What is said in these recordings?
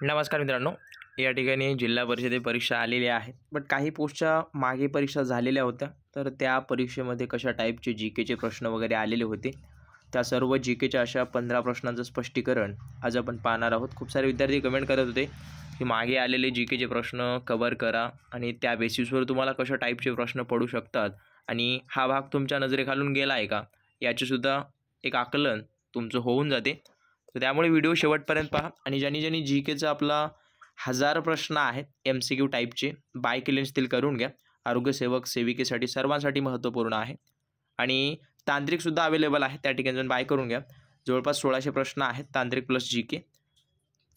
नमस्कार मित्रांनो, या ठिकाणी जिल्हा परिषदे परीक्षा आलेल्या आहेत. बट काही पोस्टच्या मागे परीक्षा झालेल्या होत्या, तर त्या परीक्षेमध्ये कशा टाईपचे जी-केचे प्रश्न वगैरे आलेले होते, त्या सर्व जी-केच्या अशा 15 प्रश्नांचं स्पष्टीकरण आज आपण पाहणार आहोत. खूप सारे विद्यार्थी कमेंट करत होते की मागे आलेले जी-केचे प्रश्न कव्हर करा आणि त्या बेसिसवर तुम्हाला कशा टाईपचे प्रश्न पडू शकतात आणि हा भाग तुमच्या नजरेखालून गेला आहे का, याचेसुद्धा एक आकलन तुमचं होऊन जाते. तर त्यामुळे व्हिडिओ शेवटपर्यंत पहा आणि ज्यांनी जी-केचा आपला 1000 प्रश्न आहेत MCQ टाईपचे बाय केले नसतील करून घ्या. आरोग्यसेवक सेविकेसाठी सर्वांसाठी महत्त्वपूर्ण आहे आणि तांत्रिकसुद्धा अवेलेबल आहे, त्या ठिकाणी जाऊन बाय करून घ्या. जवळपास 1600 प्रश्न आहेत तांत्रिक प्लस जी-के.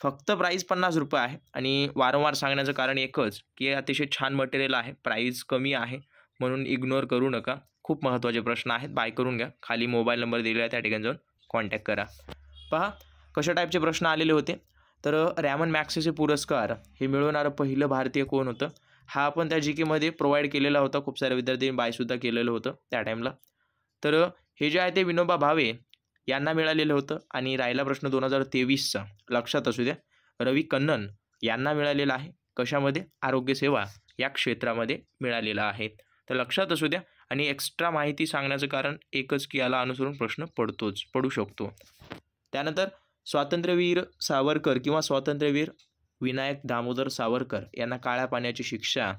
फक्त प्राईस ₹50 आहे आणि वारंवार सांगण्याचं कारण एकच की अतिशय छान मटेरियल आहे, प्राईस कमी आहे म्हणून इग्नोर करू नका. खूप महत्त्वाचे प्रश्न आहेत, बाय करून घ्या. खाली मोबाईल नंबर दिलेला आहे, त्या ठिकाणी जाऊन कॉन्टॅक्ट करा. पहा कशा टाईपचे प्रश्न आलेले होते. तर रॅमन मॅग्सेसे पुरस्कार हे मिळवणारं पहिलं भारतीय कोण होतं, हा आपण त्या जी-केमध्ये प्रोव्हाइड केलेला होता. खूप साऱ्या विद्यार्थ्यांनी बायसुद्धा केलेलं होतं त्या टाईमला. तर हे जे आहे ते विनोबा भावे यांना मिळालेलं होतं. आणि राहिला प्रश्न 2023चा, लक्षात असू द्या, रवी कन्नन यांना मिळालेला आहे. कशामध्ये? आरोग्यसेवा या क्षेत्रामध्ये मिळालेला आहे. तर लक्षात असू द्या. आणि एक्स्ट्रा माहिती सांगण्याचं कारण एकच की याला अनुसरून प्रश्न पडू शकतो. त्यानंतर स्वातंत्र्यवीर सावरकर किंवा स्वातंत्र्यवीर विनायक दामोदर सावरकर यांना काळ्या पाण्याची शिक्षा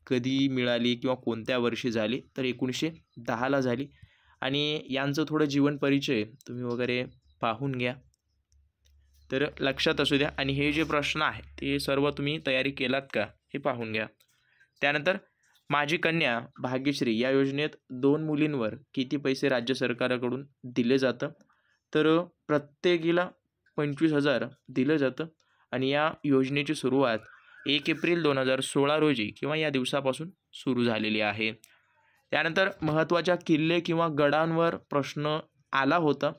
कधी मिळाली किंवा कोणत्या वर्षी झाली, तर 1910ला झाली. आणि यांचं थोडं जीवन परिचय तुम्ही वगैरे पाहून घ्या, तर लक्षात असू द्या. आणि हे जे प्रश्न आहे ते सर्व तुम्ही तयारी केलात का हे पाहून घ्या. त्यानंतर माझी कन्या भाग्यश्री या योजनेत 2 मुलींवर किती पैसे राज्य सरकारकडून दिले जातं, तर प्रत्येकीला 25,000 दिलं जातं. आणि या योजनेची सुरुवात 1 एप्रिल 2016 रोजी किंवा या दिवसापासून सुरू झालेली आहे. त्यानंतर महत्त्वाच्या किल्ले किंवा गडांवर प्रश्न आला होता,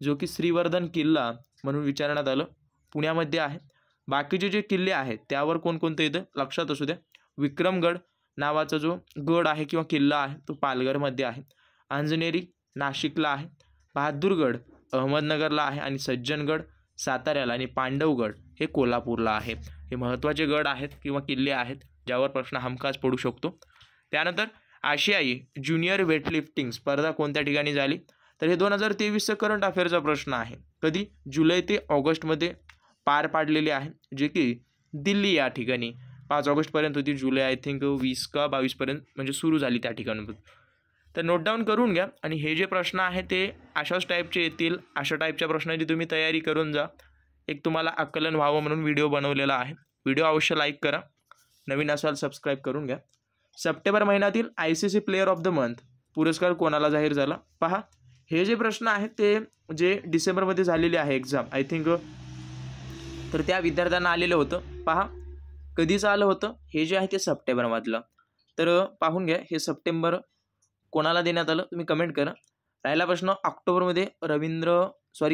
जो की श्रीवर्धन किल्ला म्हणून विचारण्यात आलं, पुण्यामध्ये आहे. बाकीचे जे किल्ले आहेत त्यावर कोणकोणते येतं, लक्षात असू द्या. विक्रमगड नावाचा जो गड आहे किंवा किल्ला आहे तो पालघरमध्ये आहे. अंजनेरी नाशिकला आहे. बहादूरगड अहमदनगरला आहे. आणि सज्जनगड साताऱ्याला आणि पांडवगड हे कोल्हापूरला आहे. हे महत्त्वाचे गड आहेत किंवा किल्ले आहेत ज्यावर प्रश्न हमखास पडू शकतो. त्यानंतर आशियाई ज्युनियर वेटलिफ्टिंग स्पर्धा कोणत्या ठिकाणी झाली, तर हे 2023चा करंट अफेअरचा प्रश्न आहे. कधी? जुलै ते ऑगस्टमध्ये पार पाडलेले आहे, जे की दिल्ली या ठिकाणी 5 ऑगस्टपर्यंत होती. जुलै आय थिंक 20 का 22पर्यंत म्हणजे सुरू झाली त्या ठिकाणी. तर नोट डाऊन करून घ्या. आणि हे जे प्रश्न आहे ते अशाच टाईपचे येतील. अशा टाईपच्या प्रश्नांची तुम्ही तयारी करून जा. एक तुम्हाला आकलन व्हावं म्हणून व्हिडिओ बनवलेला आहे. व्हिडिओ अवश्य लाईक करा, नवीन असाल सबस्क्राईब करून घ्या. सप्टेंबर महिन्यातील ICC player of the month पुरस्कार कोणाला जाहीर झाला? पहा हे जे प्रश्न आहेत ते जे डिसेंबरमध्ये झालेले आहे एक्झाम आय थिंक, तर त्या विद्यार्थ्यांना आलेलं होतं. पहा कधीचं आलं होतं, हे जे आहे ते सप्टेंबरमधलं. तर पाहून घ्या हे सप्टेंबर कोणाला देण्यात आलं, तुम्ही कमेंट करा. राहिला प्रश्न ऑक्टोबरमध्ये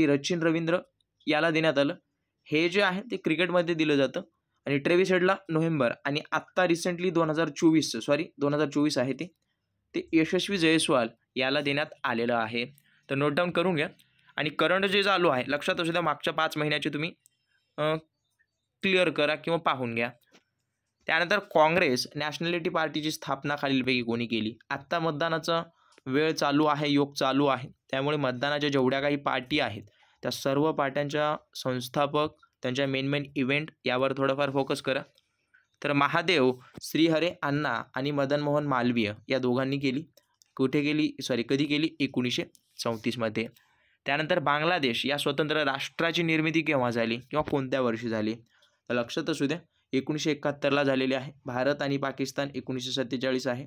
रचिन रवींद्र याला देण्यात आलं. हे जे आहे ते क्रिकेटमध्ये दिलं जातं. आणि ट्रेव्हिस हेडला नोव्हेंबर. आणि आत्ता रिसेंटली 2024 आहे ते यशस्वी जयस्वाल याला देण्यात आलेलं आहे. तर नोट डाऊन करून घ्या. आणि करंट जे चालू आहे लक्षात असू द्या, मागच्या 5 महिन्याचे तुम्ही क्लिअर करा किंवा पाहून घ्या. त्यानंतर काँग्रेस नॅशनॅलिटी पार्टीची स्थापना खालीलपैकी कोणी केली? आत्ता मतदानाचा वेळ चालू आहे, योग चालू आहे, त्यामुळे मतदानाच्या जेवढ्या काही पार्टी आहेत त्या सर्व पार्ट्यांच्या संस्थापक, त्यांच्या मेन इव्हेंट यावर थोडंफार फोकस करा. तर महादेव श्रीहरे अण्णा आणि मदन मोहन मालवीय या दोघांनी केली. कधी केली? 1934मध्ये. त्यानंतर बांगलादेश या स्वतंत्र राष्ट्राची निर्मिती केव्हा झाली किंवा कोणत्या वर्षी झाली? तर लक्षात असू द्या 1971ला झालेली आहे. भारत आणि पाकिस्तान 1947 आहे.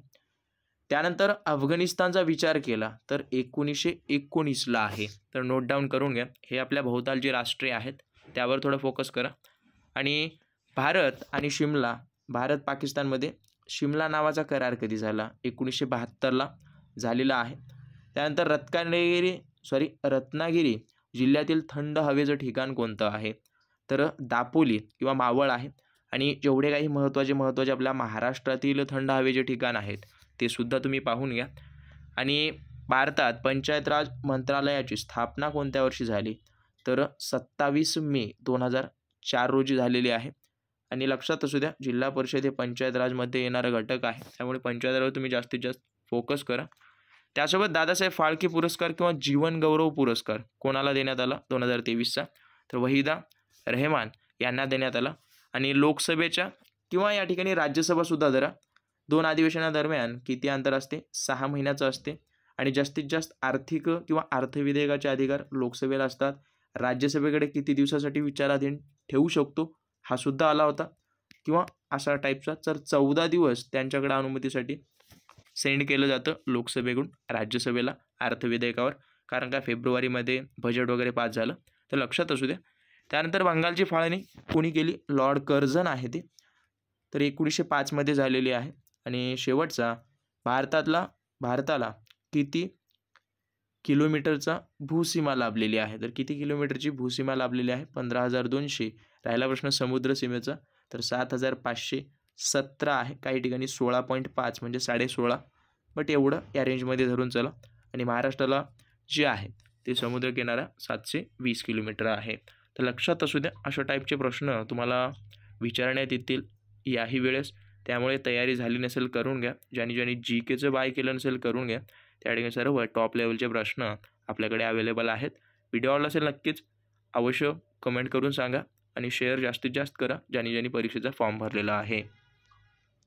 त्यानंतर अफगाणिस्तानचा विचार केला तर 1919ला आहे. तर नोट डाऊन करून घ्या. हे आपल्या भोवतालची राष्ट्रे आहेत त्यावर थोडं फोकस करा. आणि भारत पाकिस्तानमध्ये शिमला नावाचा करार कधी झाला? 1972ला झालेला आहे. त्यानंतर रत्नागिरी जिल्ह्यातील थंड हवेचं ठिकाण कोणतं आहे? तर दापोली किंवा मावळ आहे. आणि जेवढे काही महत्त्वाचे आपल्या महाराष्ट्रातील थंड हवेचे ठिकाण आहेत ते सुद्धा तुम्ही पाहून घ्या. आणि भारतात पंचायत राज मंत्रालयाची स्थापना कोणत्या वर्षी झाली? तर 27 मे 4 रोजी झालेली आहे. आणि लक्षात असू द्या, जिल्हा परिषद हे पंचायत राजमध्ये येणारा घटक आहे, त्यामुळे पंचायत राजवर तुम्ही जास्तीत जास्त फोकस करा. त्यासोबत दादासाहेब फाळके पुरस्कार किंवा जीवन गौरव पुरस्कार कोणाला देण्यात आला 2023चा, तर वहिदा रहमान यांना देण्यात आला. आणि लोकसभेच्या किंवा या ठिकाणी राज्यसभासुद्धा जरा 2 अधिवेशनादरम्यान किती अंतर असते, 6 महिन्याचं असते. आणि जास्तीत जास्त आर्थिक किंवा अर्थविधेयकाचे अधिकार लोकसभेला असतात. राज्यसभेकडे किती दिवसासाठी विचाराधीन ठेवू शकतो हा सुद्धा आला होता, किंवा अशा टाईपचा. तर 14 दिवस त्यांच्याकडे अनुमतीसाठी सेंड केलं जातं लोकसभेकडून राज्यसभेला अर्थविधेयकावर, कारण का फेब्रुवारीमध्ये बजेट वगैरे पास झालं, तर लक्षात असू द्या. त्यानंतर बंगालची फाळणी कोणी केली, लॉर्ड कर्झन आहे ते, तर 1905 झालेली आहे. आणि शेवटचा, भारताला किती किलोमीटरचा भूसीमा लाभलेली आहे, तर किती किलोमीटरची भूसीमा लाभलेली आहे, 15,200. राहिला प्रश्न समुद्र सीमेचा, तर 7,517 आहे. काही ठिकाणी 16.5 म्हणजे 16.5, बट एवढं या रेंजमध्ये धरून चला. आणि महाराष्ट्राला जे आहे ते समुद्रकिनारा 720 किलोमीटर आहे. तर लक्षात असू द्या, अशा टाईपचे प्रश्न तुम्हाला विचारण्यात येतील याही वेळेस, त्यामुळे तयारी झाली नसेल करून घ्या. ज्यांनी GKचं बाय केलं नसेल करून घ्या. त्या ठिकाणी सर्व टॉप लेवलचे प्रश्न आपल्याकडे अवेलेबल आहेत. व्हिडिओ आवडला असेल नक्कीच अवश्य कमेंट करून सांगा आणि शेअर जास्तीत जास्त करा ज्यांनी परीक्षेचा फॉर्म भरलेला आहे.